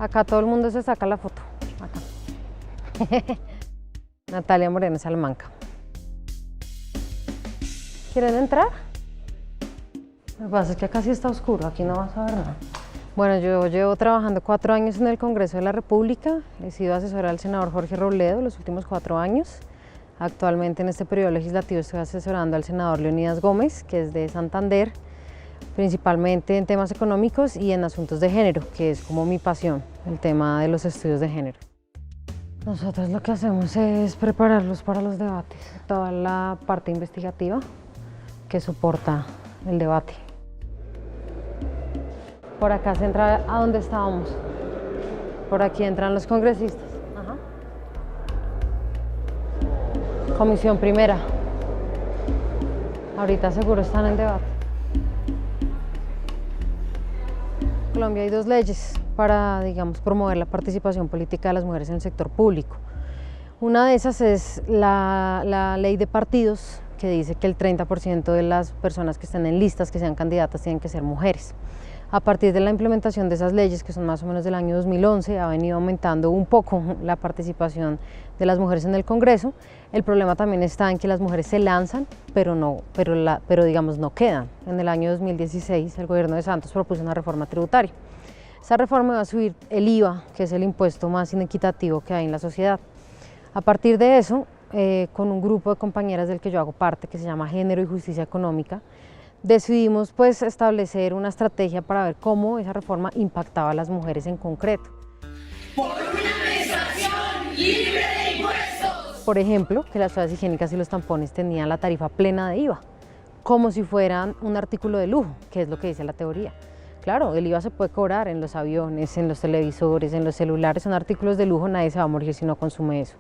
Acá todo el mundo se saca la foto. Acá. Natalia Moreno Salamanca. ¿Quieren entrar? Lo que pasa es que acá sí está oscuro, aquí no vas a ver nada. Bueno, yo llevo trabajando 4 años en el Congreso de la República. He sido asesora del senador Jorge Robledo los últimos 4 años. Actualmente en este periodo legislativo estoy asesorando al senador Leonidas Gómez, que es de Santander, principalmente en temas económicos y en asuntos de género, que es como mi pasión, el tema de los estudios de género. Nosotros lo que hacemos es prepararlos para los debates, toda la parte investigativa que soporta el debate. Por acá se entra a donde estábamos, por aquí entran los congresistas. Ajá. Comisión primera, ahorita seguro están en debate. En Colombia hay 2 leyes para, digamos, promover la participación política de las mujeres en el sector público. Una de esas es la ley de partidos, que dice que el 30% de las personas que estén en listas, que sean candidatas, tienen que ser mujeres. A partir de la implementación de esas leyes, que son más o menos del año 2011, ha venido aumentando un poco la participación de las mujeres en el Congreso. El problema también está en que las mujeres se lanzan, pero digamos no quedan. En el año 2016 el gobierno de Santos propuso una reforma tributaria. Esa reforma va a subir el IVA, que es el impuesto más inequitativo que hay en la sociedad. A partir de eso, con un grupo de compañeras del que yo hago parte, que se llama Género y Justicia Económica, decidimos pues establecer una estrategia para ver cómo esa reforma impactaba a las mujeres en concreto. Por una menstruación libre de impuestos. Por ejemplo, que las toallas higiénicas y los tampones tenían la tarifa plena de IVA, como si fueran un artículo de lujo, que es lo que dice la teoría. Claro, el IVA se puede cobrar en los aviones, en los televisores, en los celulares, son artículos de lujo, nadie se va a morir si no consume eso.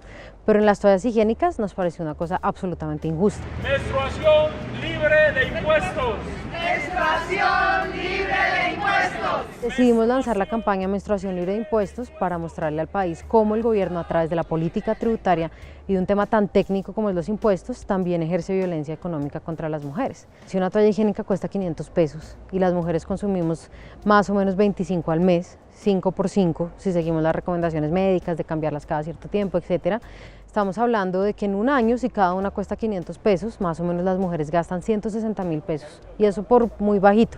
Pero en las toallas higiénicas nos pareció una cosa absolutamente injusta. Menstruación libre de impuestos. Menstruación libre de impuestos. Decidimos lanzar la campaña Menstruación Libre de Impuestos para mostrarle al país cómo el gobierno, a través de la política tributaria y de un tema tan técnico como es los impuestos, también ejerce violencia económica contra las mujeres. Si una toalla higiénica cuesta 500 pesos y las mujeres consumimos más o menos 25 al mes, 5 por 5, si seguimos las recomendaciones médicas de cambiarlas cada cierto tiempo, etcétera, estamos hablando de que en un año, si cada una cuesta 500 pesos, más o menos las mujeres gastan 160.000 pesos, y eso por muy bajito.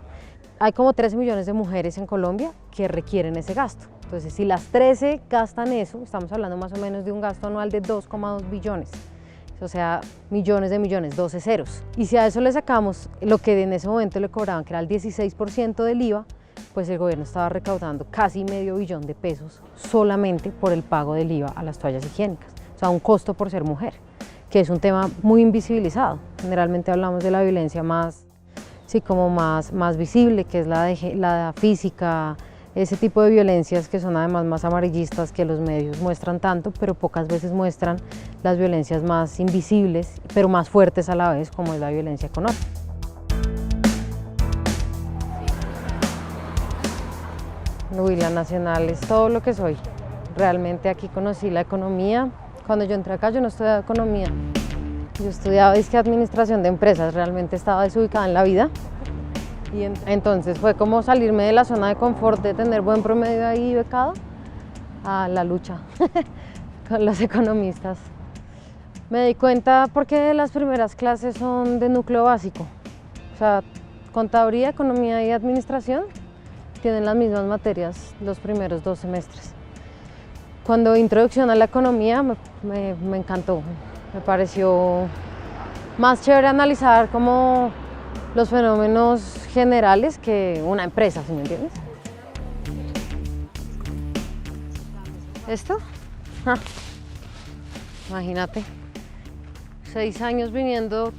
Hay como 13 millones de mujeres en Colombia que requieren ese gasto. Entonces, si las 13 gastan eso, estamos hablando más o menos de un gasto anual de 2,2 billones. O sea, millones de millones, 12 ceros. Y si a eso le sacamos lo que en ese momento le cobraban, que era el 16% del IVA, pues el gobierno estaba recaudando casi medio billón de pesos solamente por el pago del IVA a las toallas higiénicas. O sea, un costo por ser mujer, que es un tema muy invisibilizado. Generalmente hablamos de la violencia más visible, que es la física, ese tipo de violencias que son además más amarillistas, que los medios muestran tanto, pero pocas veces muestran las violencias más invisibles, pero más fuertes a la vez, como es la violencia económica. Uy, la Nacional es todo lo que soy. Realmente aquí conocí la economía. Cuando yo entré acá yo no estudiaba economía. Yo estudiaba administración de empresas, realmente estaba desubicada en la vida. Y entonces fue como salirme de la zona de confort de tener buen promedio ahí becado a la lucha con los economistas. Me di cuenta porque las primeras clases son de núcleo básico. O sea, contaduría, economía y administración tienen las mismas materias los primeros 2 semestres. Cuando introducción a la economía me encantó, me pareció más chévere analizar como los fenómenos generales que una empresa, ¿sí me entiendes? ¿Esto? Imagínate, 6 años viniendo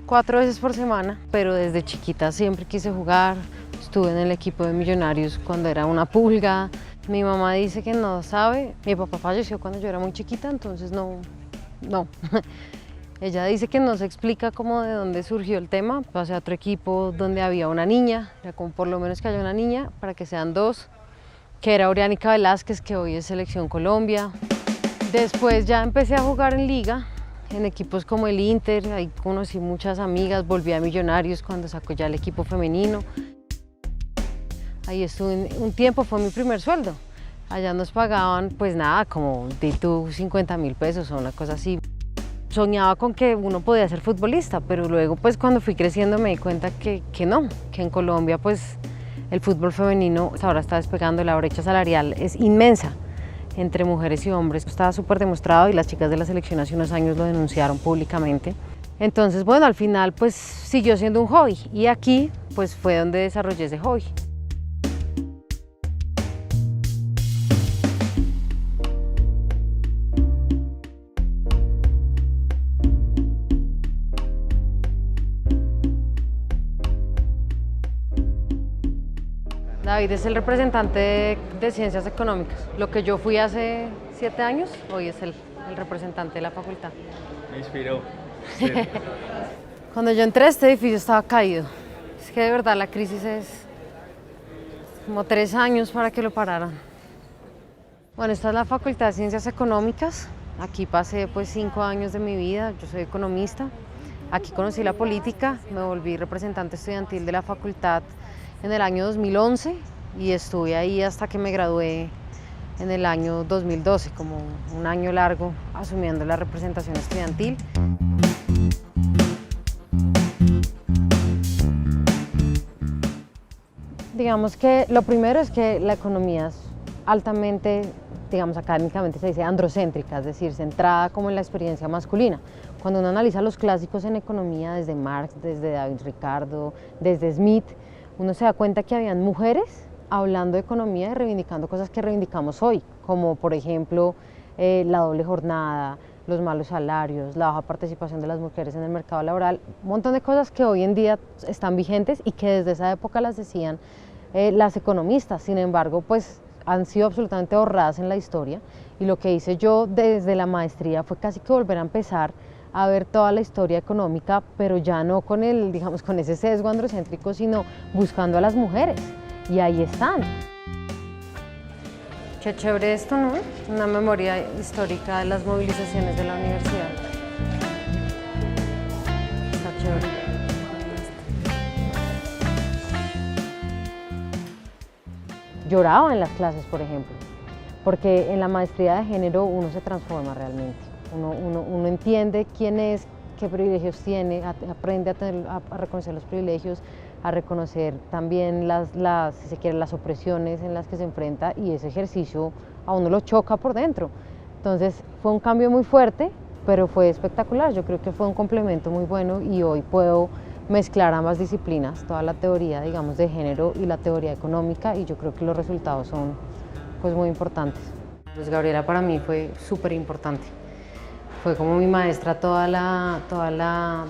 4 veces por semana, pero desde chiquita siempre quise jugar. Estuve en el equipo de Millonarios cuando era una pulga. Mi mamá dice que no sabe, mi papá falleció cuando yo era muy chiquita, entonces no. Ella dice que no se explica cómo de dónde surgió el tema. Pasé a otro equipo donde había una niña, era como por lo menos que haya una niña, para que sean 2, que era Oriánica Velázquez, que hoy es Selección Colombia. Después ya empecé a jugar en liga, en equipos como el Inter, ahí conocí muchas amigas, volví a Millonarios cuando sacó ya el equipo femenino. Ahí estuve un tiempo, fue mi primer sueldo. Allá nos pagaban, pues nada, como di tú 50.000 pesos o una cosa así. Soñaba con que uno podía ser futbolista, pero luego pues cuando fui creciendo me di cuenta que no, que en Colombia pues el fútbol femenino ahora está despegando, la brecha salarial es inmensa entre mujeres y hombres. Estaba súper demostrado y las chicas de la selección hace unos años lo denunciaron públicamente. Entonces, bueno, al final pues siguió siendo un hobby y aquí pues fue donde desarrollé ese hobby. David es el representante de Ciencias Económicas. Lo que yo fui hace 7 años, hoy es el representante de la facultad. Me inspiró. Cuando yo entré, este edificio estaba caído. Es que de verdad la crisis es como 3 años para que lo pararan. Bueno, esta es la Facultad de Ciencias Económicas. Aquí pasé pues 5 años de mi vida, yo soy economista. Aquí conocí la política, me volví representante estudiantil de la facultad en el año 2011 y estuve ahí hasta que me gradué en el año 2012, como un año largo asumiendo la representación estudiantil. Digamos que lo primero es que la economía es altamente, digamos académicamente se dice androcéntrica, es decir, centrada como en la experiencia masculina. Cuando uno analiza los clásicos en economía, desde Marx, desde David Ricardo, desde Smith, uno se da cuenta que habían mujeres hablando de economía y reivindicando cosas que reivindicamos hoy, como por ejemplo la doble jornada, los malos salarios, la baja participación de las mujeres en el mercado laboral, un montón de cosas que hoy en día están vigentes y que desde esa época las decían las economistas. Sin embargo, pues han sido absolutamente borradas en la historia y lo que hice yo desde la maestría fue casi que volver a empezar a ver toda la historia económica, pero ya no con el, digamos, con ese sesgo androcéntrico, sino buscando a las mujeres. Y ahí están. Qué chévere esto, ¿no? Una memoria histórica de las movilizaciones de la universidad. Está chévere. Lloraba en las clases, por ejemplo, porque en la maestría de género uno se transforma realmente. Uno entiende quién es, qué privilegios tiene, aprende a reconocer los privilegios, a reconocer también si se quiere, las opresiones en las que se enfrenta, y ese ejercicio a uno lo choca por dentro. Entonces fue un cambio muy fuerte, pero fue espectacular. Yo creo que fue un complemento muy bueno y hoy puedo mezclar ambas disciplinas, toda la teoría, digamos, de género y la teoría económica, y yo creo que los resultados son pues muy importantes. Pues Gabriela para mí fue súper importante. Fue como mi maestra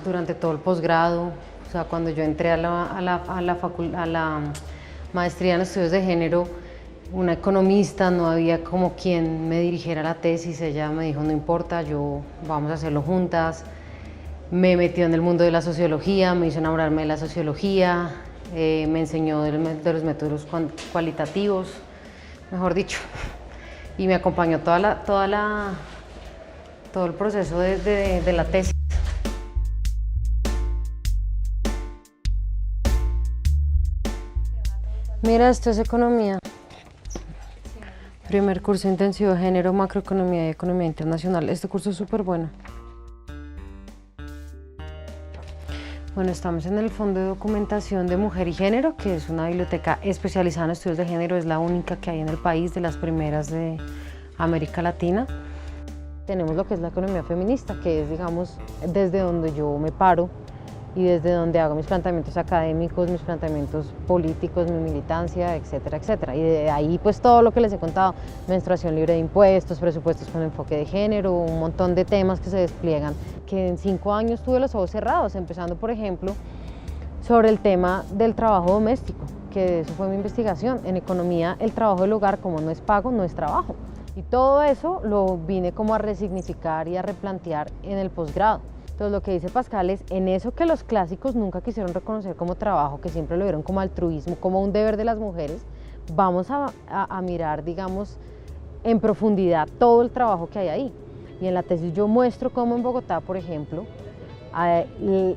durante todo el posgrado. O sea, cuando yo entré a la maestría en estudios de género, una economista, no había como quien me dirigiera la tesis. Ella me dijo, no importa, vamos a hacerlo juntas. Me metió en el mundo de la sociología, me hizo enamorarme de la sociología, me enseñó de los métodos cualitativos, mejor dicho, y me acompañó todo el proceso de la tesis. Mira, esto es economía. Primer curso intensivo de género, macroeconomía y economía internacional. Este curso es súper bueno. Bueno, estamos en el Fondo de Documentación de Mujer y Género, que es una biblioteca especializada en estudios de género, es la única que hay en el país, de las primeras de América Latina. Tenemos lo que es la economía feminista, que es, digamos, desde donde yo me paro y desde donde hago mis planteamientos académicos, mis planteamientos políticos, mi militancia, etcétera, etcétera. Y de ahí pues todo lo que les he contado, menstruación libre de impuestos, presupuestos con enfoque de género, un montón de temas que se despliegan, que en 5 años tuve los ojos cerrados, empezando por ejemplo sobre el tema del trabajo doméstico, que eso fue mi investigación. En economía el trabajo del hogar, como no es pago, no es trabajo. Y todo eso lo vine como a resignificar y a replantear en el posgrado. Entonces lo que dice Pascal es, en eso que los clásicos nunca quisieron reconocer como trabajo, que siempre lo vieron como altruismo, como un deber de las mujeres, vamos a mirar, digamos, en profundidad todo el trabajo que hay ahí. Y en la tesis yo muestro cómo en Bogotá, por ejemplo,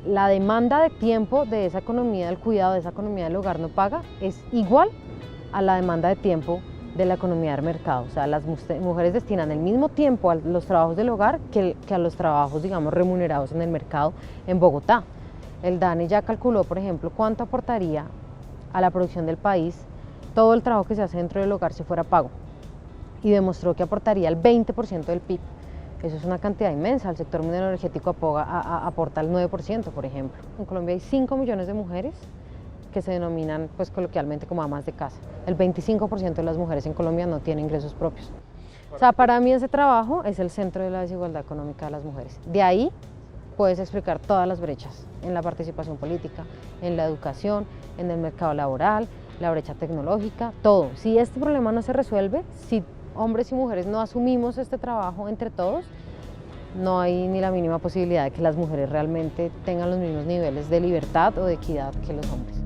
la demanda de tiempo de esa economía del cuidado, de esa economía del hogar no paga, es igual a la demanda de tiempo de la economía del mercado. O sea, las mujeres destinan el mismo tiempo a los trabajos del hogar que a los trabajos, digamos, remunerados en el mercado en Bogotá. El DANE ya calculó, por ejemplo, cuánto aportaría a la producción del país todo el trabajo que se hace dentro del hogar si fuera pago, y demostró que aportaría el 20% del PIB. Eso es una cantidad inmensa. El sector minero energético aporta el 9%, por ejemplo. En Colombia hay 5 millones de mujeres que se denominan, pues, coloquialmente como amas de casa. El 25% de las mujeres en Colombia no tienen ingresos propios. O sea, para mí ese trabajo es el centro de la desigualdad económica de las mujeres. De ahí puedes explicar todas las brechas en la participación política, en la educación, en el mercado laboral, la brecha tecnológica, todo. Si este problema no se resuelve, si hombres y mujeres no asumimos este trabajo entre todos, no hay ni la mínima posibilidad de que las mujeres realmente tengan los mismos niveles de libertad o de equidad que los hombres.